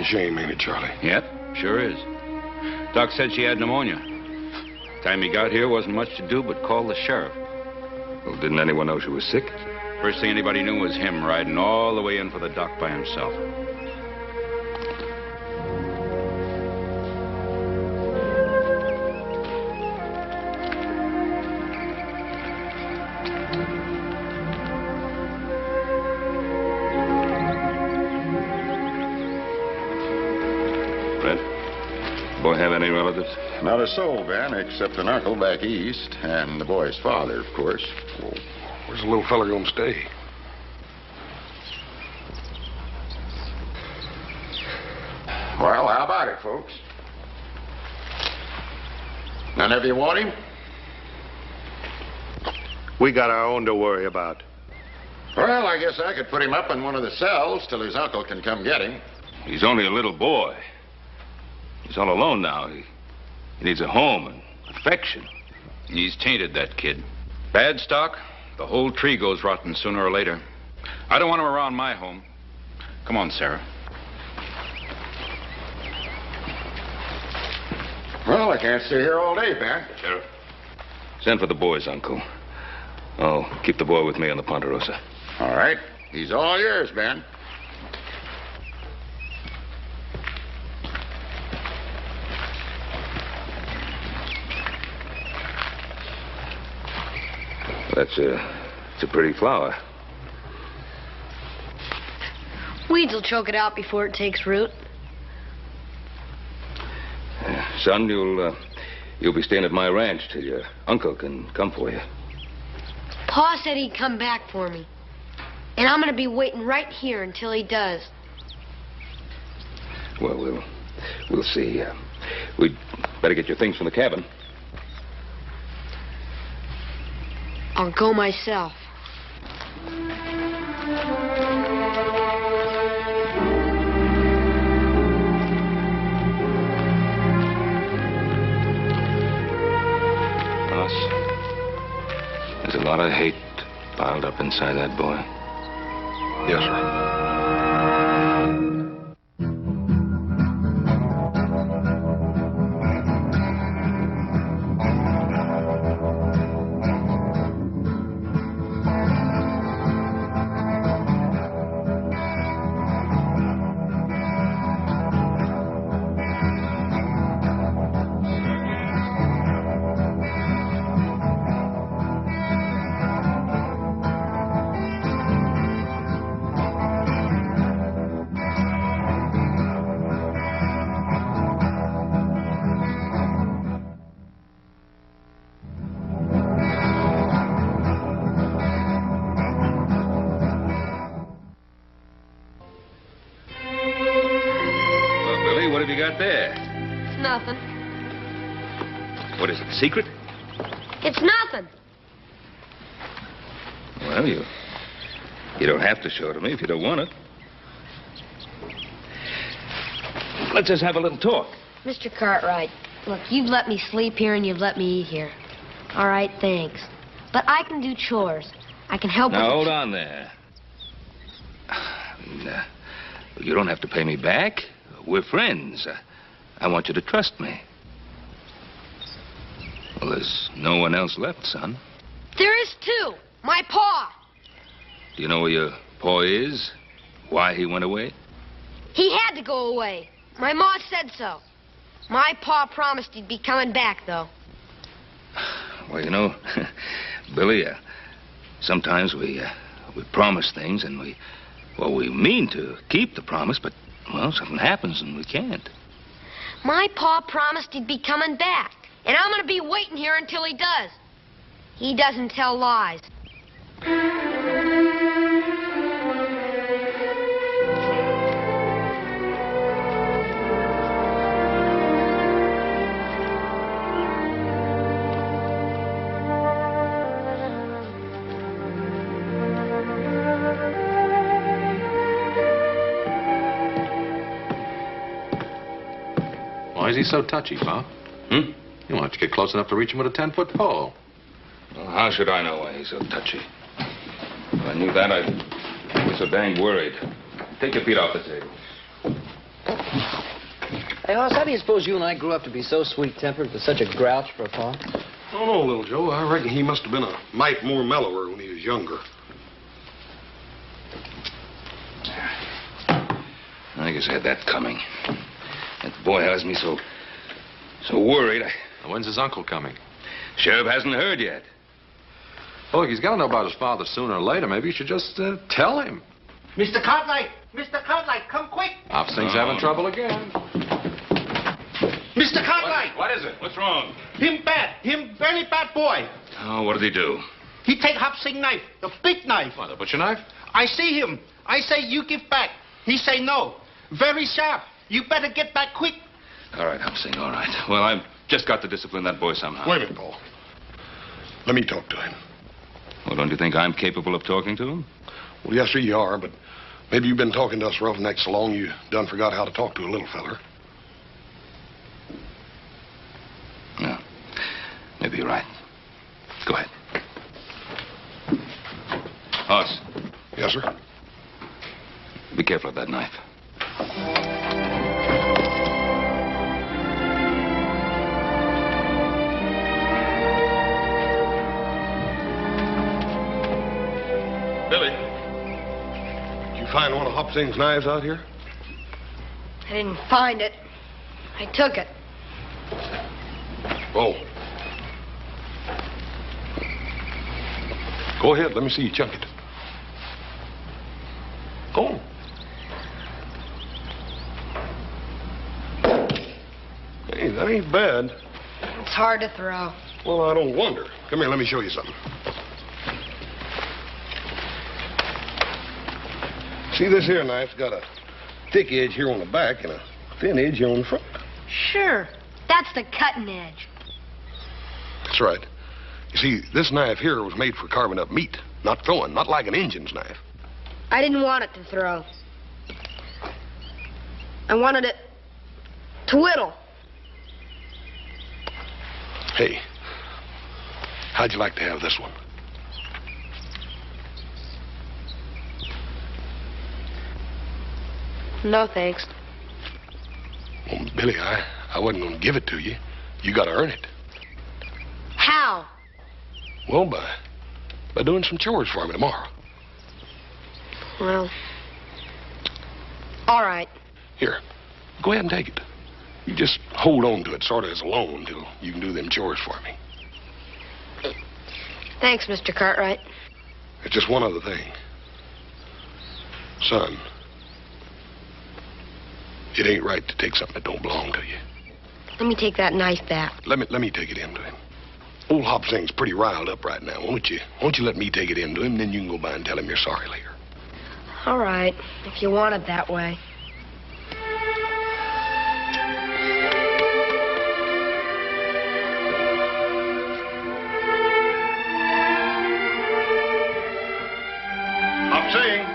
Damn shame, ain't it, Charlie? Yep, sure is. Doc said she had pneumonia. Time he got here, wasn't much to do but call the sheriff. Well, didn't anyone know she was sick? First thing anybody knew was him riding all the way in for the doc by himself. Boy have any relatives? Not a soul, Ben, except an uncle back east, and the boy's father, of course. Well, where's the little fella gonna stay? Well, how about it, folks? None of you want him? We got our own to worry about. Well, I guess I could put him up in one of the cells till his uncle can come get him. He's only a little boy. He's all alone now. He needs a home and affection. He's tainted, that kid. Bad stock, the whole tree goes rotten sooner or later. I don't want him around my home. Come on, Sarah. Well, I can't stay here all day, Ben. Sheriff, send for the boy's uncle. I'll keep the boy with me on the Ponderosa. All right. He's all yours, Ben. It's a pretty flower. Weeds will choke it out before it takes root. Son, you'll be staying at my ranch till your uncle can come for you. Pa said he'd come back for me. And I'm gonna be waiting right here until he does. Well, we'll see. We'd better get your things from the cabin. I'll go myself. Us. There's a lot of hate piled up inside that boy. Yes, sir. There. It's nothing. What is it, a secret? It's nothing. Well, you don't have to show it to me if you don't want it. Let's just have a little talk. Mr. Cartwright, look, you've let me sleep here and you've let me eat here. All right, thanks. But I can do chores. I can help Now, with hold on there. You don't have to pay me back. We're friends. I want you to trust me. Well, there's no one else left, son. There is too. My pa. Do you know where your pa is? Why he went away? He had to go away. My ma said so. My pa promised he'd be coming back, though. Well, you know, Billy, sometimes we promise things and we mean to keep the promise, but, well, something happens and we can't. My pa promised he'd be coming back, and I'm going to be waiting here until he does. He doesn't tell lies. Why is he so touchy, Pa? Hmm? You want to get close enough to reach him with a 10-foot pole. Well, how should I know why he's so touchy? If I knew that, I'd be so dang worried. Take your feet off the table. Hey, Hoss, how do you suppose you and I grew up to be so sweet-tempered with such a grouch for a pa? I don't know, little Joe. I reckon he must have been a mite more mellower when he was younger. I guess I had that coming. That boy has me so worried. When's his uncle coming? Sheriff hasn't heard yet. Well, look, he's got to know about his father sooner or later. Maybe you should just tell him. Mr. Cartwright! Mr. Cartwright, come quick! Hopsing's having trouble again. Mr. Cartwright! What is it? What's wrong? Him bad. Him very bad boy. Oh, what did he do? He take Hopsing knife, the big knife. What, the butcher knife? I see him. I say you give back. He say no. Very sharp. You better get back quick. All right, Hopsing, all right. Well, I've just got to discipline that boy somehow. Wait a minute, Paul. Let me talk to him. Well, don't you think I'm capable of talking to him? Well, yes, sir, you are, but maybe you've been talking to us roughnecks so long you done forgot how to talk to a little feller. No. Maybe you're right. Go ahead. Hoss. Yes, sir? Be careful of that knife. Billy, did you find one of Hopsing's knives out here? I didn't find it. I took it. Oh. Go ahead. Let me see you chuck it. Oh. Hey, that ain't bad. It's hard to throw. Well, I don't wonder. Come here, let me show you something. See, this here knife's got a thick edge here on the back and a thin edge here on the front. Sure. That's the cutting edge. That's right. You see, this knife here was made for carving up meat, not throwing, not like an Injun's knife. I didn't want it to throw. I wanted it to whittle. Hey, how'd you like to have this one? No, thanks. Well, Billy, I wasn't going to give it to you. You got to earn it. How? Well, by doing some chores for me tomorrow. Well, all right. Here, go ahead and take it. You just hold on to it sort of as a loan until you can do them chores for me. Thanks, Mr. Cartwright. It's just one other thing. Son, it ain't right to take something that don't belong to you. Let me take that knife back. Let me take it in to him. Old Hopsing's pretty riled up right now. Won't you let me take it in to him, then you can go by and tell him you're sorry later. All right, if you want it that way. Hopsing!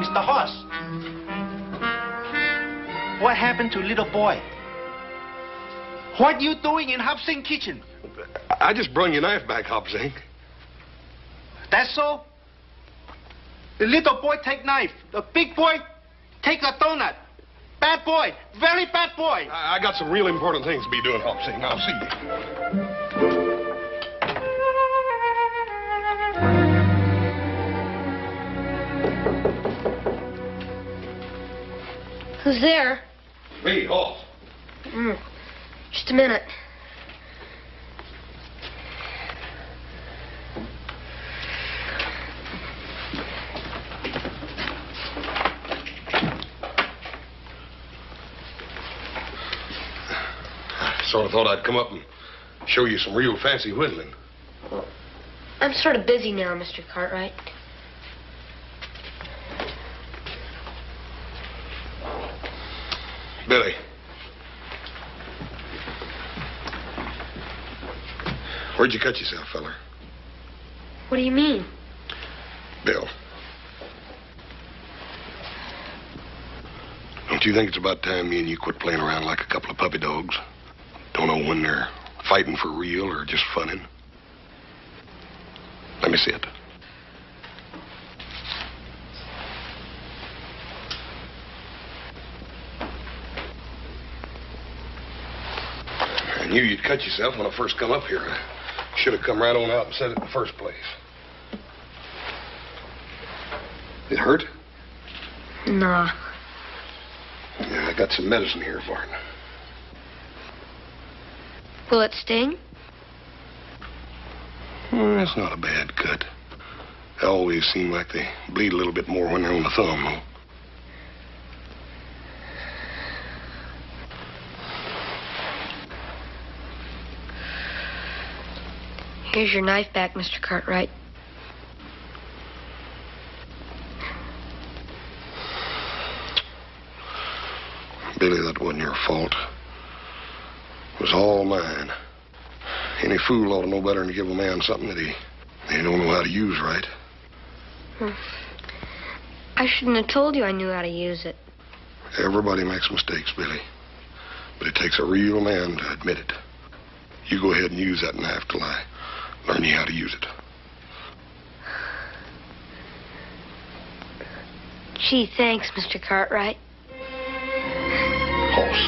Mr. Hoss. What happened to little boy? What you doing in Hopsing kitchen? I just brung your knife back, Hopsing. That's so? The little boy take knife. The big boy take a donut. Bad boy. Very bad boy. I got some real important things to be doing, Hopsing. I'll see you. Who's there? Me, Hoss. Just a minute. Sort of thought I'd come up and show you some real fancy whittling. Well, I'm sort of busy now, Mr. Cartwright. Billy. Where'd you cut yourself, feller? What do you mean? Bill. Don't you think it's about time me and you quit playing around like a couple of puppy dogs? Don't know when they're fighting for real or just funning. Let me see it. I knew you'd cut yourself when I first come up here. I should have come right on out and said it in the first place. It hurt? Nah. Yeah, I got some medicine here for it. Will it sting? That's not a bad cut. They always seem like they bleed a little bit more when they're on the thumb, though. Here's your knife back, Mr. Cartwright. Billy, that wasn't your fault. It was all mine. Any fool ought to know better than to give a man something that he don't know how to use right. I shouldn't have told you I knew how to use it. Everybody makes mistakes, Billy. But it takes a real man to admit it. You go ahead and use that knife till I learn you how to use it. Gee, thanks, Mr. Cartwright. Hoss.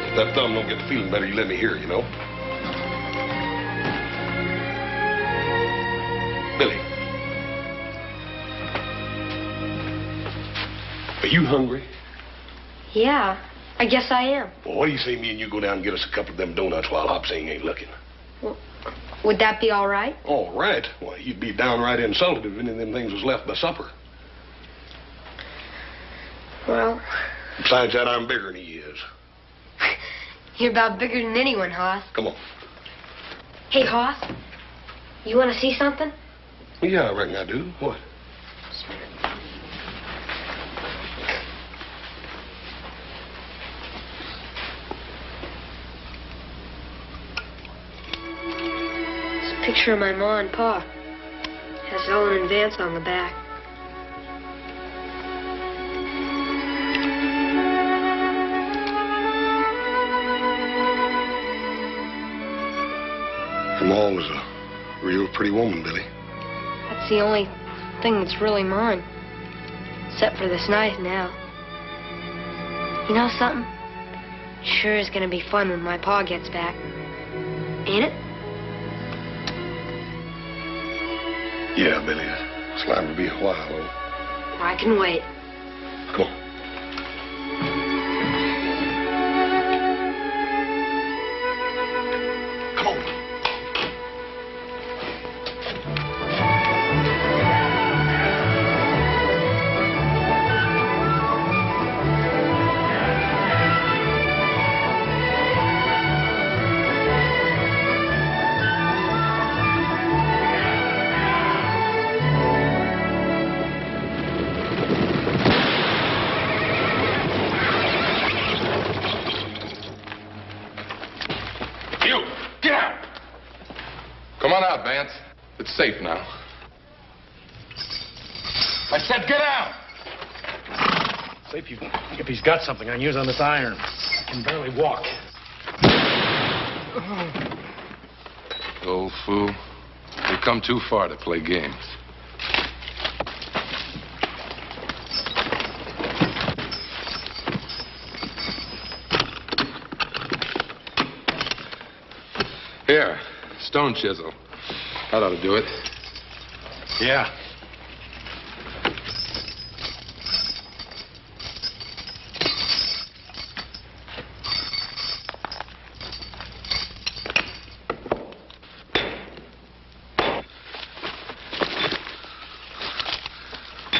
If that thumb don't get to feeling better, you let me hear, you know? Billy. Are you hungry? Yeah, I guess I am. Well, what do you say me and you go down and get us a couple of them donuts while Hopsing ain't looking? Well, would that be all right? All right. Well, you'd be downright insulted if any of them things was left by supper. Well... Besides that, I'm bigger than he is. You're about bigger than anyone, Hoss. Come on. Hey, Hoss, you want to see something? Yeah, I reckon I do. What? It's a picture of my ma and pa. Has Ellen and Vance on the back. Your ma was a real pretty woman, Billy. That's the only thing that's really mine. Except for this knife now. You know something? It sure is going to be fun when my pa gets back. Ain't it? Yeah, Billy. It's liable to be a while, though. I can wait. Come on. Come on. Come on out, Vance. It's safe now. I said get out! Safe if he's got something on use on this iron. I can barely walk. Old fool. You've come too far to play games. Here, stone chisel. That ought to do it. Yeah.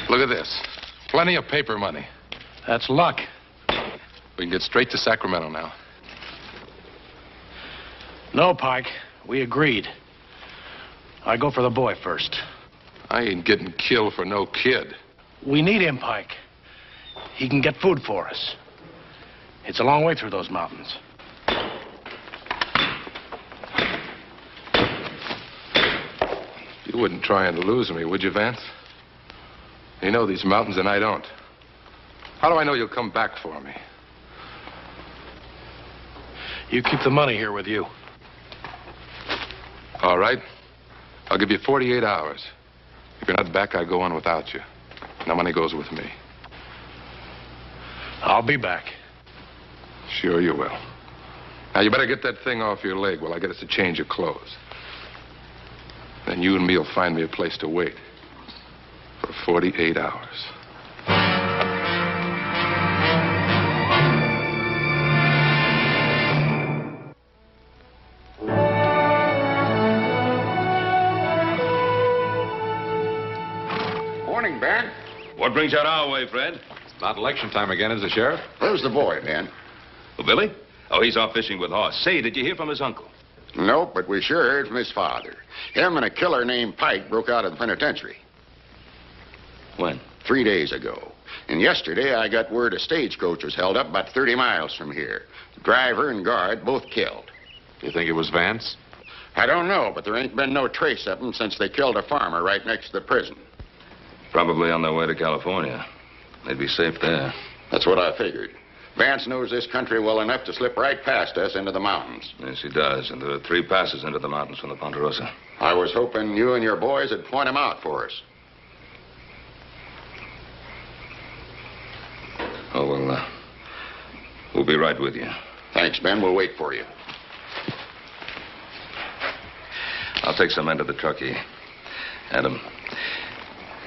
Look at this. Plenty of paper money. That's luck. We can get straight to Sacramento now. No, Pike. We agreed. I go for the boy first. I ain't getting killed for no kid. We need him, Pike. He can get food for us. It's a long way through those mountains. You wouldn't try and lose me, would you, Vance? You know these mountains and I don't. How do I know you'll come back for me? You keep the money here with you. All right. I'll give you 48 hours. If you're not back, I go on without you. No money goes with me. I'll be back. Sure you will. Now, you better get that thing off your leg while I get us a change of clothes. Then you and me will find me a place to wait for 48 hours. Morning, Ben. What brings you out our way, Fred? It's not election time again, is it, Sheriff? Where's the boy, Ben? Oh, Billy? Oh, he's off fishing with Hoss. Say, did you hear from his uncle? Nope, but we sure heard from his father. Him and a killer named Pike broke out of the penitentiary. When? 3 days ago. And yesterday I got word a stagecoach was held up about 30 miles from here. The driver and guard both killed. You think it was Vance? I don't know, but there ain't been no trace of them since they killed a farmer right next to the prison. Probably on their way to California. They'd be safe there. That's what I figured. Vance knows this country well enough to slip right past us into the mountains. Yes, he does. And there are 3 passes into the mountains from the Ponderosa. I was hoping you and your boys would point him out for us. Oh, we'll be right with you. Thanks, Ben. We'll wait for you. I'll take some men to the truckee. Adam,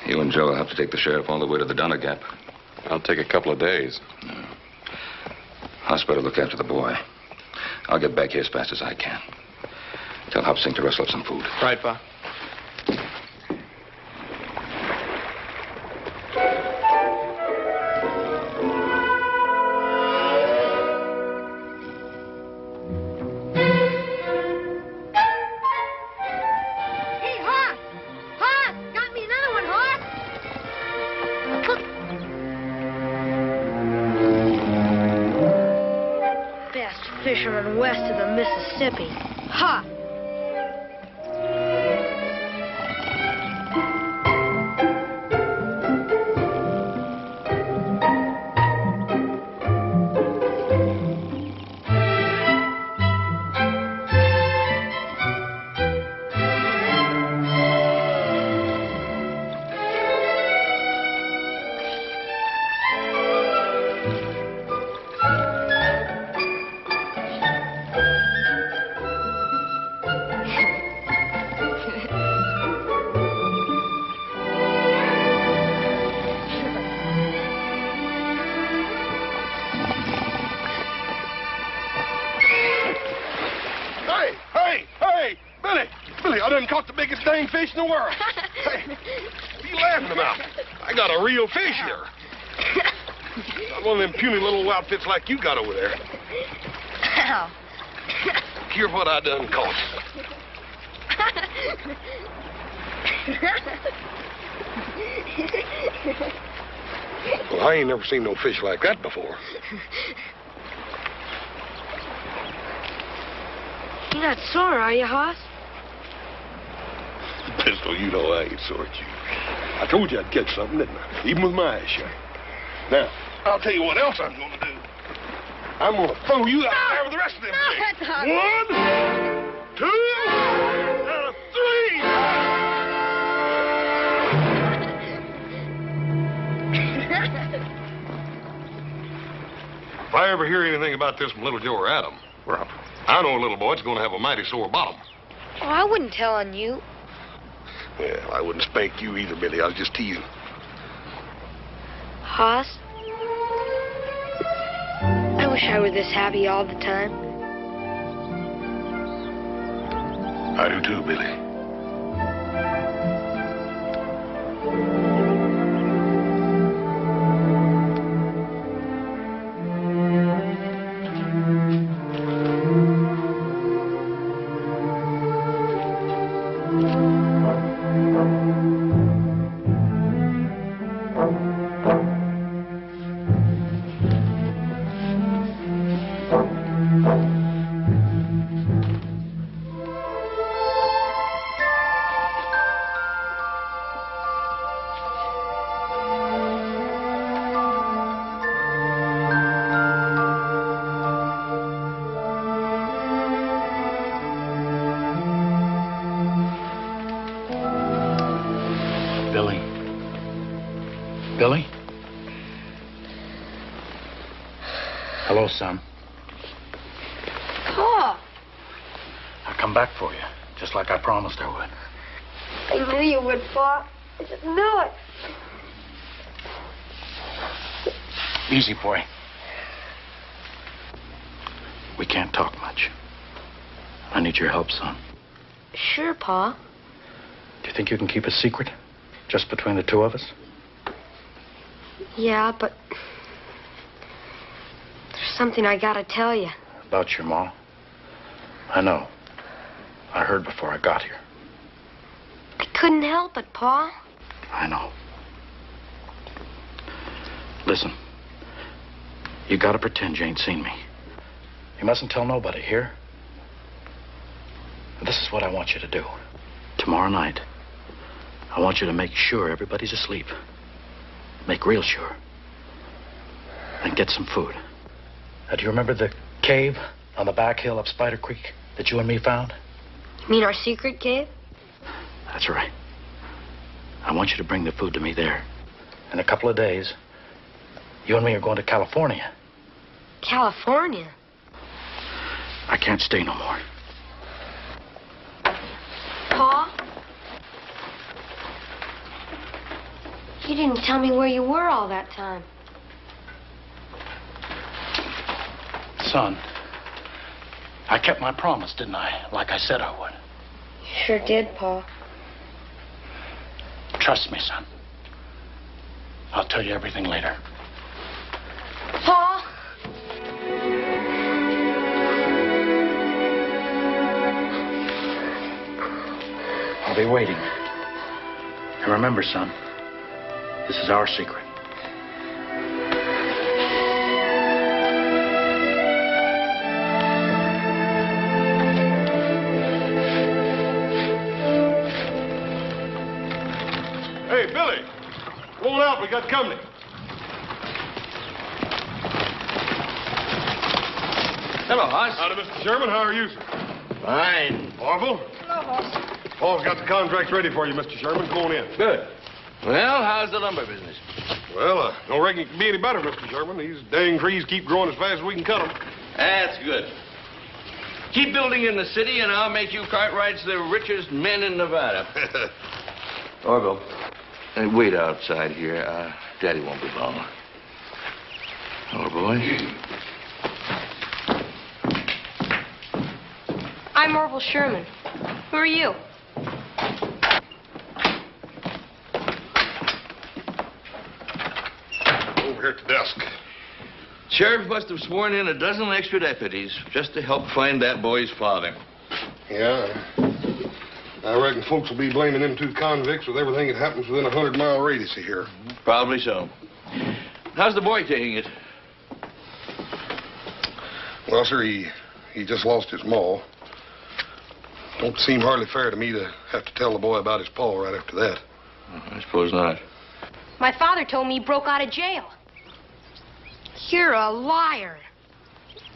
you and Joe will have to take the sheriff all the way to the Donner Gap. I'll take a couple of days. No. Hoss better look after the boy. I'll get back here as fast as I can. Tell Hopsing to rustle up some food. Right, Pa. Hey, Hoss! Hoss! Got me another one, Hoss! Best fisherman west of the Mississippi. Ha! Caught the biggest dang fish in the world. Hey, what are you laughing about? I got a real fish here. Not one of them puny little outfits like you got over there. Ow. Here's what I done caught. Well, I ain't never seen no fish like that before. You're not sore, are you, Hoss? Pistol, you know I ain't sore at you. I told you I'd catch something, didn't I? Even with my eyes shut. Now, I'll tell you what else I'm going to do. I'm going to throw you out there with the rest of them things. 1, 2, and 3. If I ever hear anything about this from Little Joe or Adam, well, I know a little boy that's going to have a mighty sore bottom. Oh, I wouldn't tell on you. Well, I wouldn't spank you either, Billy. I was just teasing. Hoss, I wish I were this happy all the time. I do too, Billy. Hello, son. Pa! I'll come back for you, just like I promised I would. I knew you would, Pa. I just knew it. Easy, boy. We can't talk much. I need your help, son. Sure, Pa. Do you think you can keep a secret? Just between the two of us? Yeah, but there's something I gotta tell you. About your ma? I know. I heard before I got here. I couldn't help it, Pa. I know. Listen. You gotta pretend you ain't seen me. You mustn't tell nobody, here? This is what I want you to do. Tomorrow night, I want you to make sure everybody's asleep. Make real sure. And get some food. Now, do you remember the cave on the back hill up Spider Creek that you and me found? You mean our secret cave? That's right. I want you to bring the food to me there. In a couple of days, you and me are going to California. California? I can't stay no more. Pa? You didn't tell me where you were all that time. Son, I kept my promise, didn't I? Like I said I would. You sure did, Pa. Trust me, son. I'll tell you everything later. Pa? I'll be waiting. And remember, son, this is our secret. Hey, Billy. Roll out. We got company. Hello, Hoss. Howdy, Mr. Sherman. How are you, sir? Fine. Orville? Hello, Hoss. Paul's got the contracts ready for you, Mr. Sherman. Come on in. Good. Well, how's the lumber business? Well, don't reckon it can be any better, Mr. Sherman. These dang trees keep growing as fast as we can cut them. That's good. Keep building in the city, and I'll make you Cartwrights the richest men in Nevada. Orville, wait outside here. Daddy won't be long. Oh, boy. I'm Orville Sherman. Who are you? Over here at the desk. Sheriff must have sworn in a dozen extra deputies just to help find that boy's father. Yeah. I reckon folks will be blaming them two convicts with everything that happens within a 100-mile radius of here. Probably so. How's the boy taking it? Well, sir, he just lost his maw. Don't seem hardly fair to me to have to tell the boy about his paw right after that. I suppose not. My father told me he broke out of jail. You're a liar.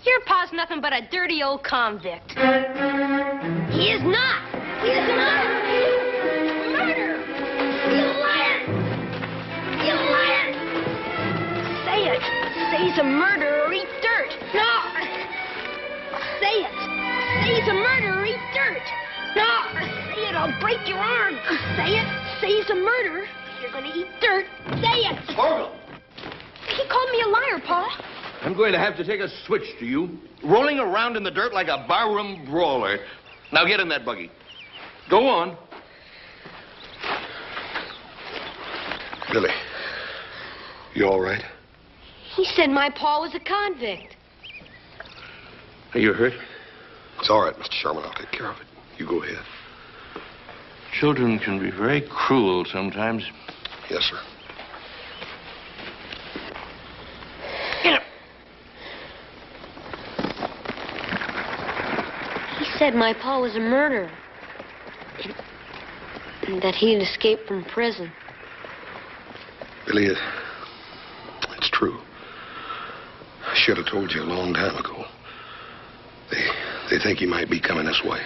Your pa's nothing but a dirty old convict. He is not. He is not. Murder. You liar. You liar. Say it. Say he's a murderer or eat dirt. No. Say it. Say he's a murderer or eat dirt. No. Say it. I'll break your arm. Say it. Say he's a murderer. You're going to eat dirt. Say it. Orville! He called me a liar, Pa. I'm going to have to take a switch to you. Rolling around in the dirt like a barroom brawler. Now get in that buggy. Go on. Billy, you all right? He said my pa was a convict. Are you hurt? It's all right, Mr. Sherman. I'll take care of it. You go ahead. Children can be very cruel sometimes. Yes, sir. Get him. He said my pa was a murderer. And that he'd escaped from prison. Billy, it's true. I should have told you a long time ago. They think he might be coming this way.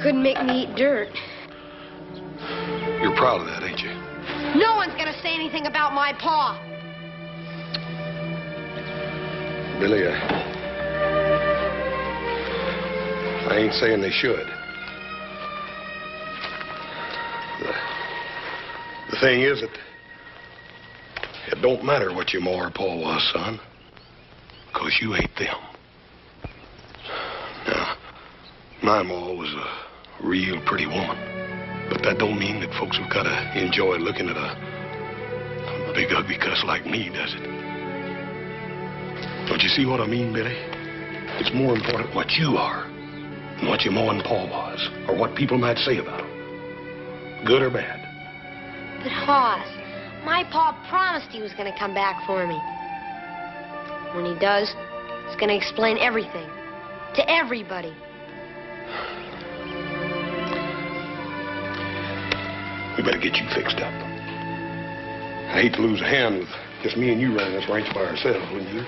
Couldn't make me eat dirt. You're proud of that, ain't you? No one's gonna say anything about my paw. Billy, I ain't saying they should. The thing is that it don't matter what your ma or pa was, son, 'cause you ain't them. Now, my ma was a real pretty woman, but that don't mean that folks have got to enjoy looking at a big ugly cuss like me, does it? Don't you see what I mean, Billy? It's more important what you are than what your ma and pa was, or what people might say about them, good or bad. But Hoss, my pa promised he was gonna come back for me. When he does, he's gonna explain everything to everybody. We better get you fixed up. I hate to lose a hand with just me and you running this ranch by ourselves, wouldn't you?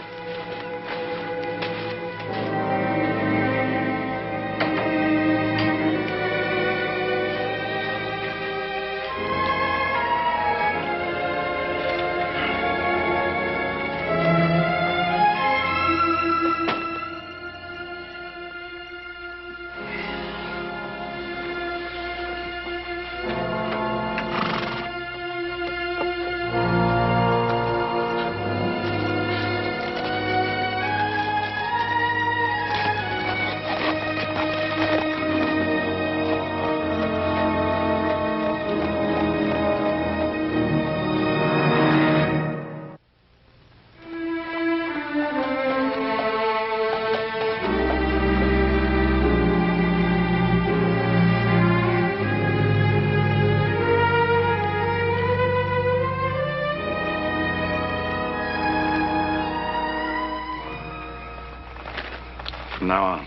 From now on,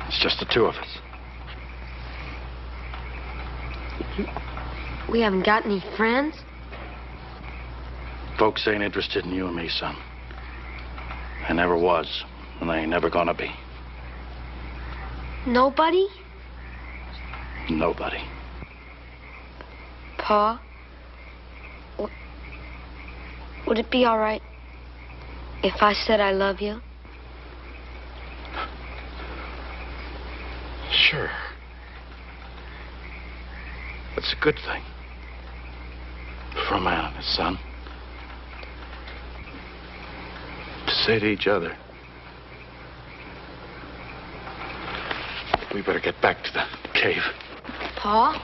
it's just the two of us. We haven't got any friends? Folks ain't interested in you and me, son. They never was, and they ain't never gonna be. Nobody? Nobody. Pa? Would it be all right if I said I love you? Sure. It's a good thing. For a man and his son. To say to each other, we better get back to the cave. Pa?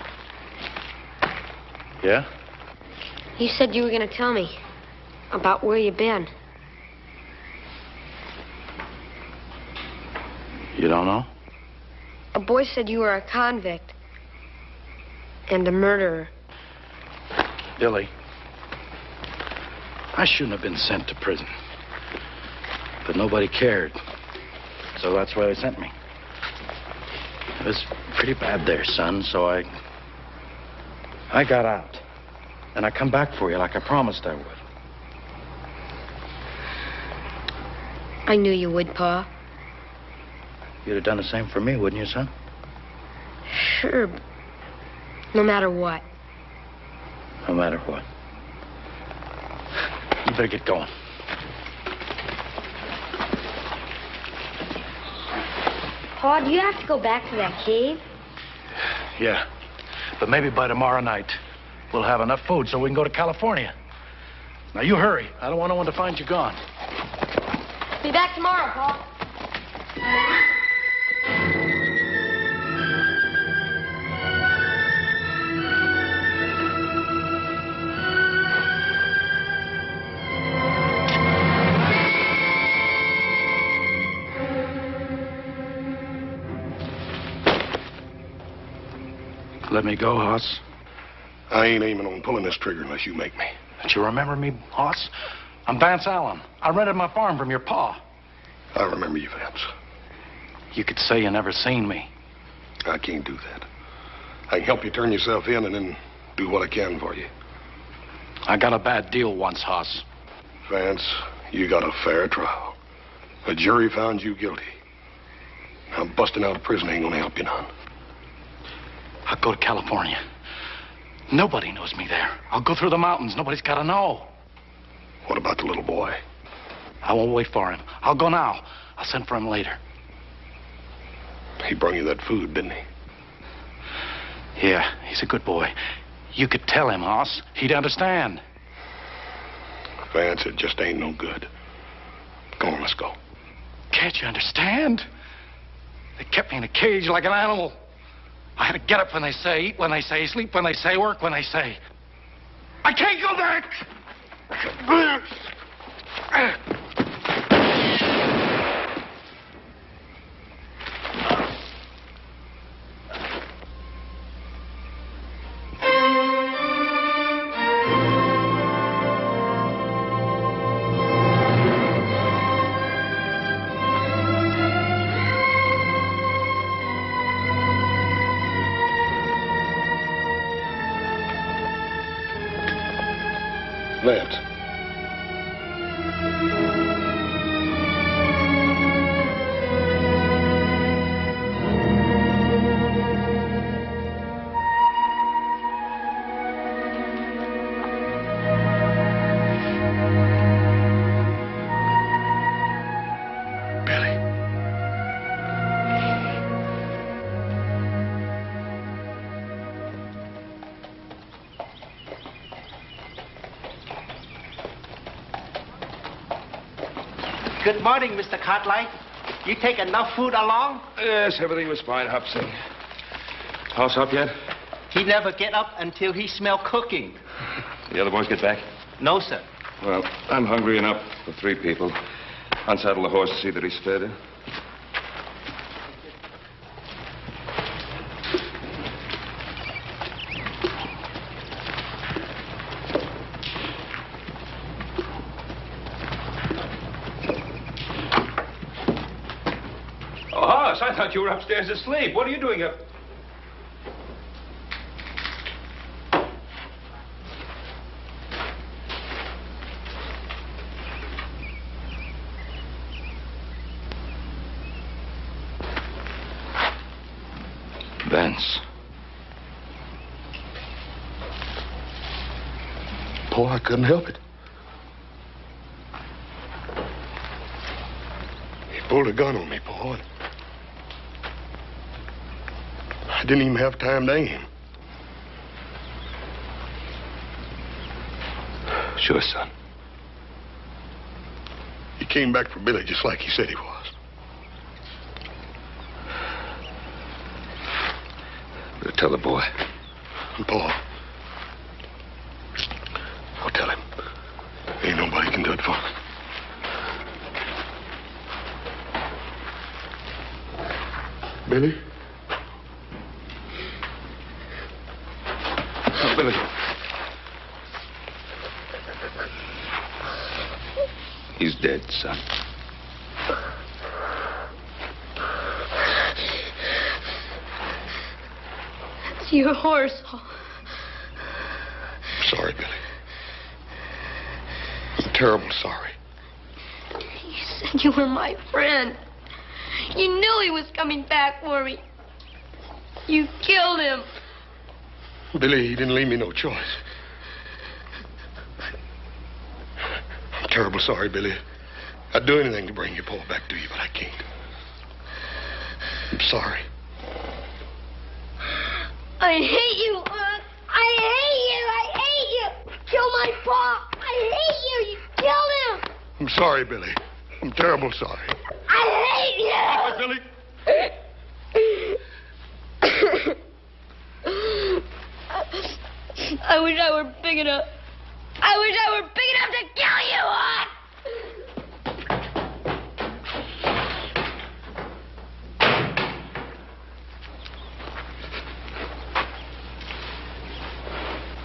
Yeah? You said you were going to tell me about where you've been. You don't know? A boy said you were a convict and a murderer. Billy, I shouldn't have been sent to prison. But nobody cared. So that's why they sent me. It was pretty bad there, son, so I got out. And I come back for you like I promised I would. I knew you would, Pa. You'd have done the same for me, wouldn't you, son? Sure, but no matter what. No matter what. You better get going. Pa, do you have to go back to that cave? Yeah, but maybe by tomorrow night, we'll have enough food so we can go to California. Now, you hurry. I don't want no one to find you gone. Be back tomorrow, Pa. Let me go, Hoss. I ain't aiming on pulling this trigger unless you make me. Don't you remember me, Hoss? I'm Vance Allen. I rented my farm from your pa. I remember you, Vance. You could say you never seen me. I can't do that. I can help you turn yourself in and then do what I can for you. I got a bad deal once, Hoss. Vance, you got a fair trial. A jury found you guilty. I'm busting out of prison ain't gonna help you none. I'll go to California. Nobody knows me there. I'll go through the mountains. Nobody's got to know. What about the little boy? I won't wait for him. I'll go now. I'll send for him later. He brought you that food, didn't he? Yeah, he's a good boy. You could tell him, Hoss. He'd understand. Vance, it just ain't no good. Come on, let's go. Can't you understand? They kept me in a cage like an animal. I had to get up when they say, eat when they say, sleep when they say, work when they say. I can't go back! Vance. Good morning, Mr. Cartwright. You take enough food along? Yes, everything was fine, Hobson. House up yet? He never get up until he smell cooking. The other boys get back? No, sir. Well, I'm hungry enough for 3 people. Unsaddle the horse to see that he's fed. I thought you were upstairs asleep. What are you doing up? Vance. Paul, I couldn't help it. He pulled a gun on me, Paul. I didn't even have time to aim. Sure, son. He came back for Billy just like he said he was. Better tell the boy. And Paul, I'll tell him. Ain't nobody can do it for him. Billy? Billy. He's dead, son. It's your horse. Sorry, Billy. I'm terrible sorry. You said you were my friend. You knew he was coming back for me. You killed him. Billy, he didn't leave me no choice. I'm terrible sorry, Billy. I'd do anything to bring your Paul back to you, but I can't. I'm sorry. I hate you, Lon. I hate you. I hate you. Kill my Paul. I hate you. You killed him. I'm sorry, Billy. I'm terrible sorry. I hate you. Billy. I wish I were big enough. I wish I were big enough to kill you,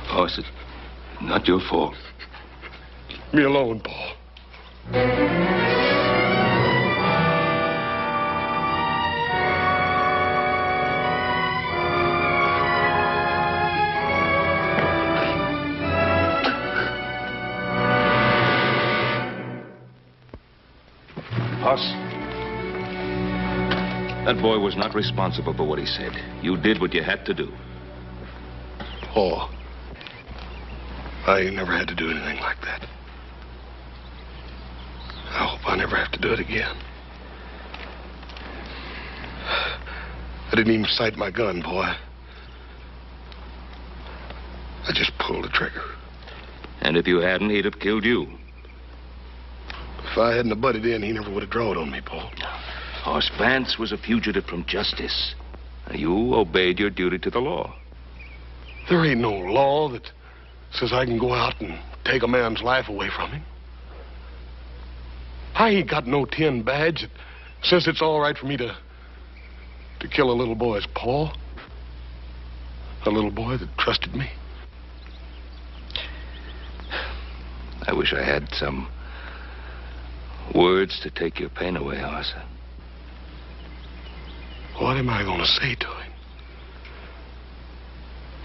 Hoss, it's not your fault. Leave me alone, Paul. Hoss. That boy was not responsible for what he said. You did what you had to do. Paul, I ain't never had to do anything like that. I hope I never have to do it again. I didn't even sight my gun, boy. I just pulled the trigger. And if you hadn't, he'd have killed you. If I hadn't have butted in, he never would have drawed on me, Paul. Hoss Vance was a fugitive from justice. You obeyed your duty to the law. There ain't no law that says I can go out and take a man's life away from him. I ain't got no tin badge that says it's all right for me to kill a little boy's Paul. A little boy that trusted me. I wish I had some words to take your pain away, Hoss. What am I going to say to him?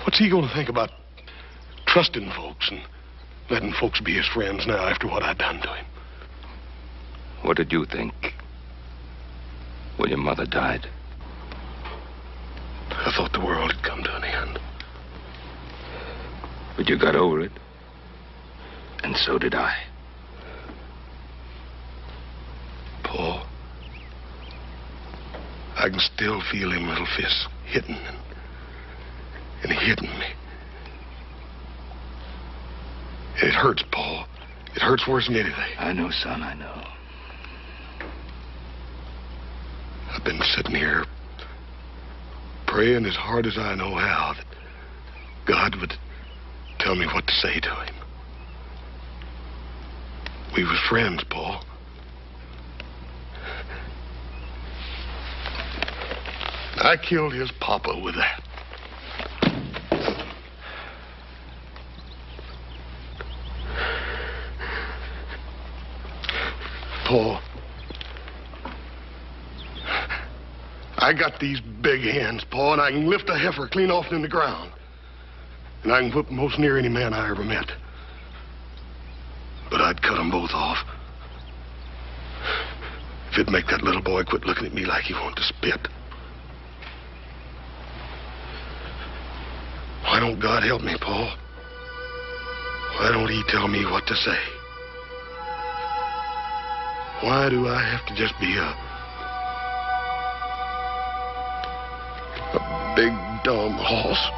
What's he going to think about trusting folks and letting folks be his friends now after what I've done to him? What did you think when your mother died? I thought the world had come to an end. But you got over it. And so did I. Paul, I can still feel him little fists hitting and hitting me. And it hurts, Paul. It hurts worse than anything. I know, son, I know. I've been sitting here praying as hard as I know how that God would tell me what to say to him. We was friends, Paul. I killed his papa with that. Paul, I got these big hands, Paul, and I can lift a heifer clean off in the ground. And I can whip most near any man I ever met. But I'd cut them both off. If it'd make that little boy quit looking at me like he wanted to spit. Why don't God help me, Paul? Why don't he tell me what to say? Why do I have to just be a big, dumb horse?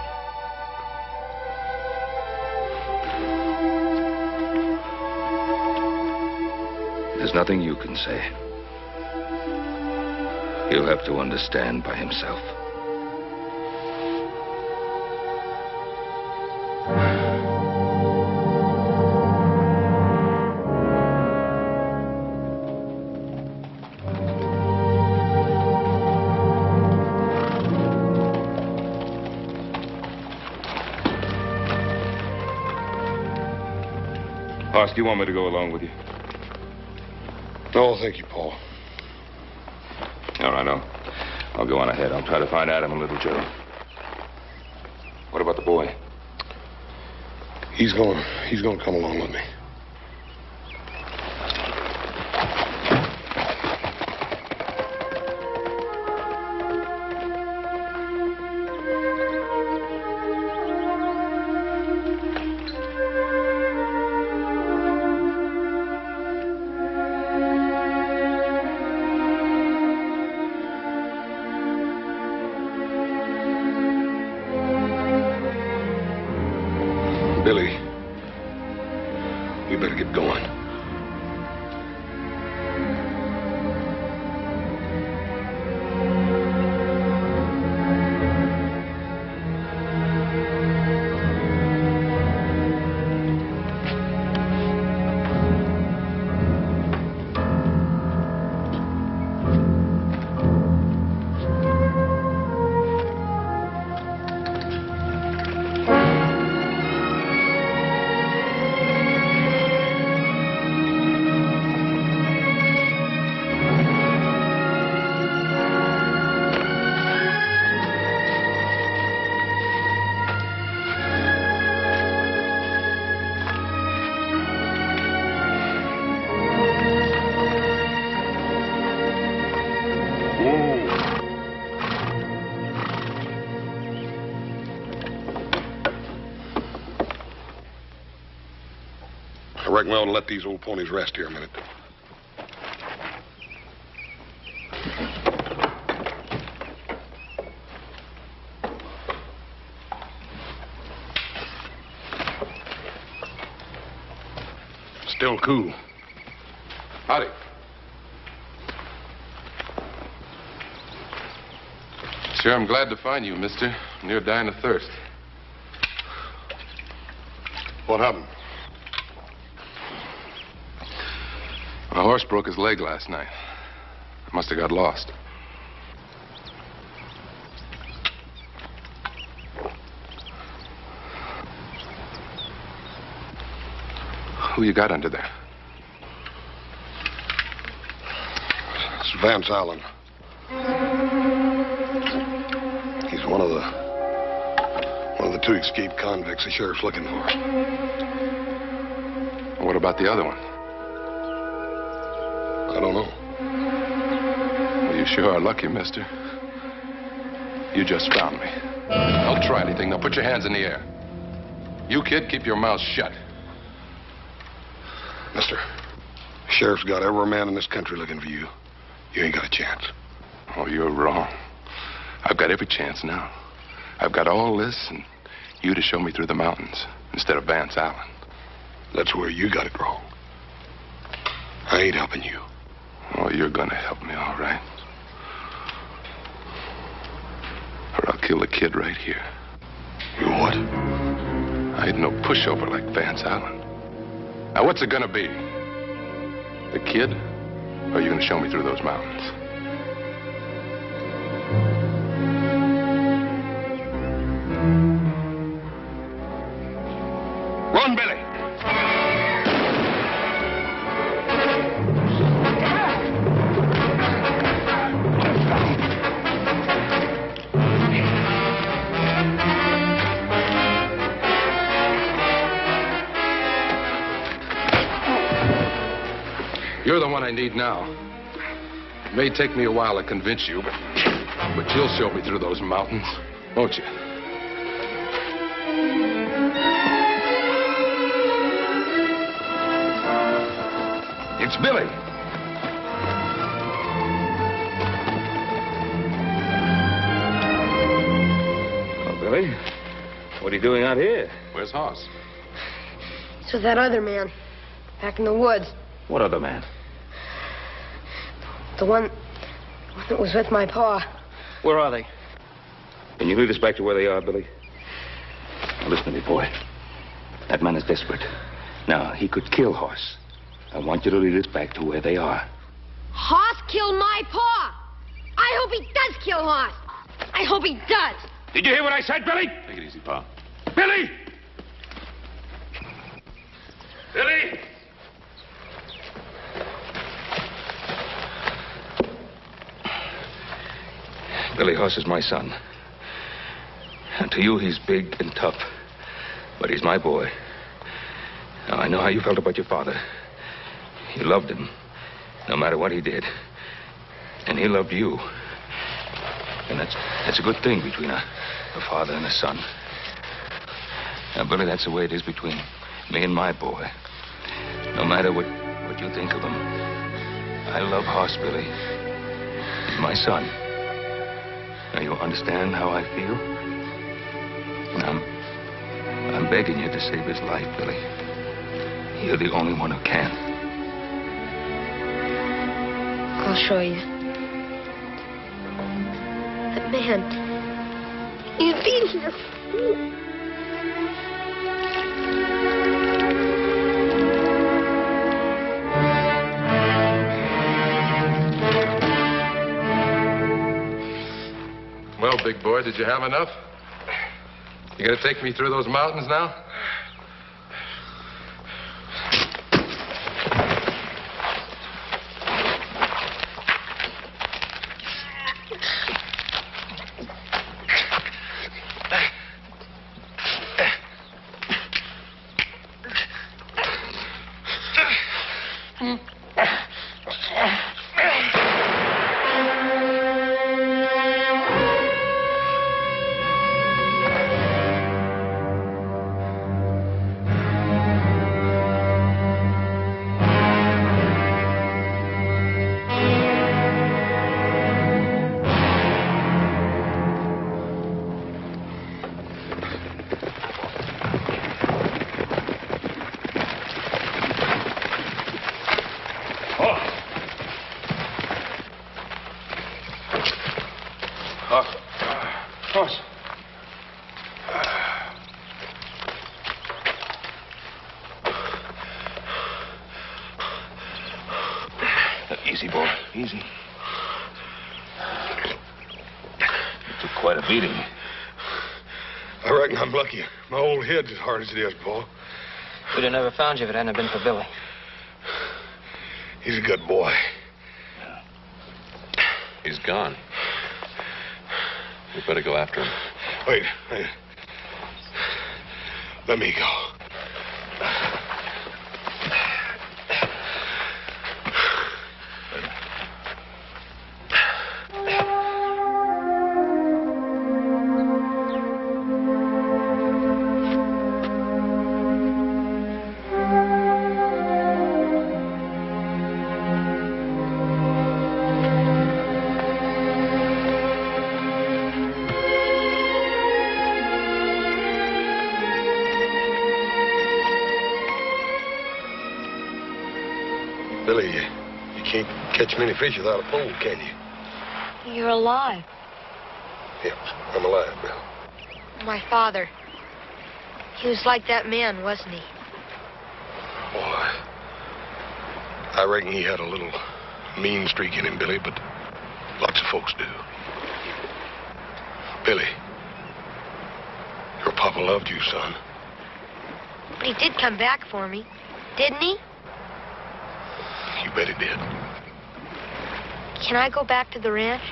There's nothing you can say. He'll have to understand by himself. Hoss, do you want me to go along with you? No, thank you, Paul. All right, I'll go on ahead. I'll try to find Adam and Little Joe. What about the boy? He's going to come along with me. Billy, we better get going. I reckon we ought to let these old ponies rest here a minute. Still cool. Howdy. Sure, I'm glad to find you, mister. You're dying of thirst. What happened? My horse broke his leg last night. Must have got lost. Who you got under there? It's Vance Allen. He's one of the two escaped convicts the sheriff's looking for. What about the other one? I don't know. Well, you sure are lucky, mister. You just found me. Don't try anything. Now put your hands in the air. You, kid, keep your mouth shut. Mister, the sheriff's got every man in this country looking for you. You ain't got a chance. Oh, you're wrong. I've got every chance now. I've got all this and you to show me through the mountains instead of Vance Allen. That's where you got it wrong. I ain't helping you. Oh, you're gonna help me, all right. Or I'll kill the kid right here. You what? I ain't no pushover like Vance Allen. Now, what's it gonna be? The kid? Or are you gonna show me through those mountains? Run, Billy! You're the one I need now. It may take me a while to convince you, but you'll show me through those mountains, won't you? It's Billy. Oh, Billy, what are you doing out here? Where's Hoss? It's with that other man, back in the woods. What other man? The one that was with my pa. Where are they? Can you lead us back to where they are, Billy? Now, listen to me, boy. That man is desperate. Now, he could kill Hoss. I want you to lead us back to where they are. Hoss killed my pa. I hope he does kill Hoss. I hope he does. Did you hear what I said, Billy? Take it easy, Pa. Billy! Billy! Billy Hoss is my son. And to you, he's big and tough. But he's my boy. Now, I know how you felt about your father. You loved him, no matter what he did. And he loved you. And that's a good thing between a father and a son. Now, Billy, that's the way it is between me and my boy. No matter what you think of him. I love Hoss, Billy. He's my son. Now, you understand how I feel? And I'm begging you to save his life, Billy. You're the only one who can. I'll show you. That man. He's beating us. Well, big boy, did you have enough? You gonna take me through those mountains now? Boss. Easy, boy. Easy. You took quite a beating. I reckon I'm lucky. My old head's as hard as it is, boy. We'd have never found you if it hadn't been for Billy. He's a good boy. He's gone. We better go after him. Wait. Let me go. Billy, you can't catch many fish without a pole, can you? You're alive. Yeah, I'm alive, Bill. My father. He was like that man, wasn't he? Boy, I reckon he had a little mean streak in him, Billy, but lots of folks do. Billy, your papa loved you, son. But he did come back for me, didn't he? You bet he did. Can I go back to the ranch?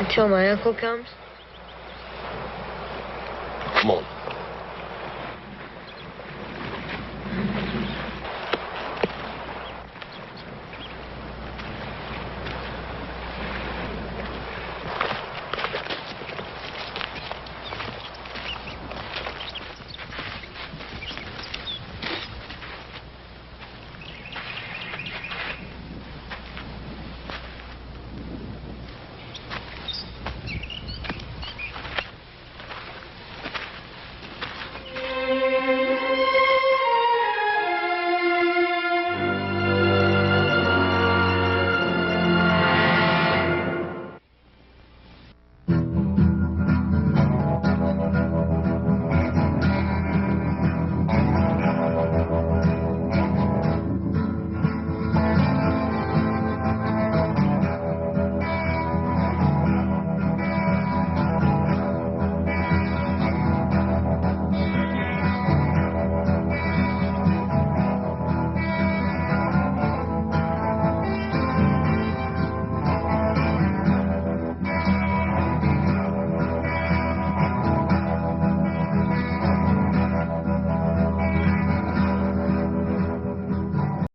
Until my uncle comes? Come on.